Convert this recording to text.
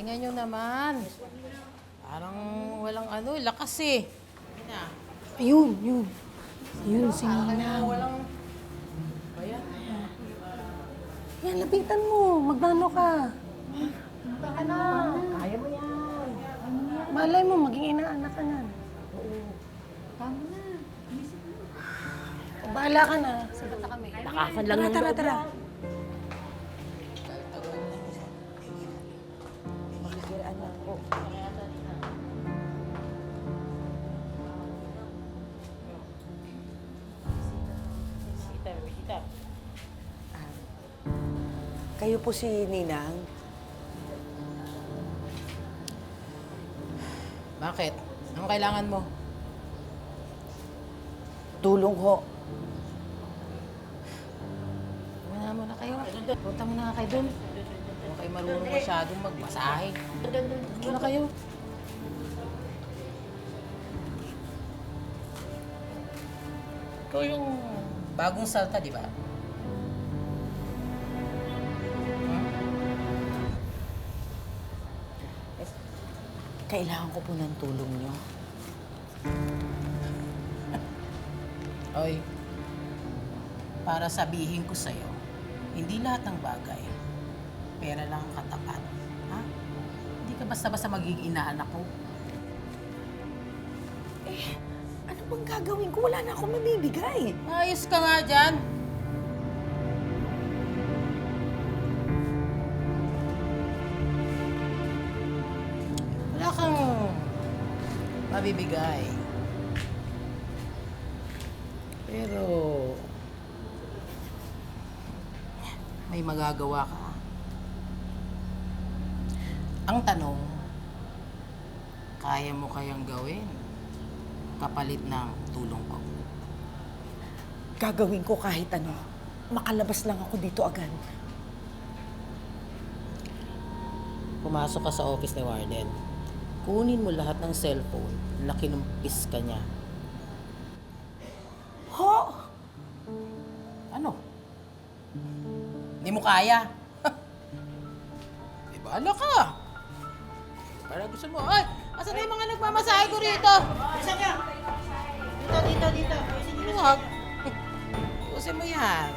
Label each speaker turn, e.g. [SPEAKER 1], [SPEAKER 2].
[SPEAKER 1] Galingan nyo naman. Parang walang lakas eh.
[SPEAKER 2] Ayun, yun. Yun, si Nina.
[SPEAKER 1] Walang... Ayan.
[SPEAKER 2] Yan, lapitan mo. Magmano ka.
[SPEAKER 1] Baka na. Kaya mo yan.
[SPEAKER 2] Malay mo, maging inaanak ka na.
[SPEAKER 1] Tama na.
[SPEAKER 2] Bahala ka na. Sabat na kami.
[SPEAKER 1] Lakasan lang ng
[SPEAKER 2] Tara,
[SPEAKER 1] loob
[SPEAKER 2] tara.
[SPEAKER 1] yan.
[SPEAKER 2] Makikiraan lang po.
[SPEAKER 1] Bisita.
[SPEAKER 2] Kayo po si Ninang?
[SPEAKER 1] Bakit? Anong kailangan mo?
[SPEAKER 2] Tulong ho.
[SPEAKER 1] Muna kayo. Punta muna kayo dun. Huwag kayo marunong masyadong magmasahe. Muna kayo. Ikaw yung bagong salta, di ba?
[SPEAKER 2] Kailangan ko po ng tulong niyo.
[SPEAKER 1] Oy, para sabihin ko sa'yo, hindi lahat ng bagay, pera lang ang katapat. Ha? Hindi ka basta-basta magiging inaanak ko.
[SPEAKER 2] Ano bang gagawin ko? Wala na akong mabibigay.
[SPEAKER 1] Ayos ka nga dyan. Wala kang mabibigay. Pero may magagawa ka. Ang tanong, kaya mo kayang gawin kapalit ng tulong ko?
[SPEAKER 2] Gagawin ko kahit ano. Makalabas lang ako dito agad.
[SPEAKER 1] Pumasok ka sa office ni Warden. Kunin mo lahat ng cellphone na kinumpis ka niya.
[SPEAKER 2] Ho!
[SPEAKER 1] Ano? Hindi mo kaya? Eh, bahala ka. Para gusto mo. Ay, asan na yung mga nagmamasahe ko rito? Isa ka! Dito. Huwag. Ayusin mo yan.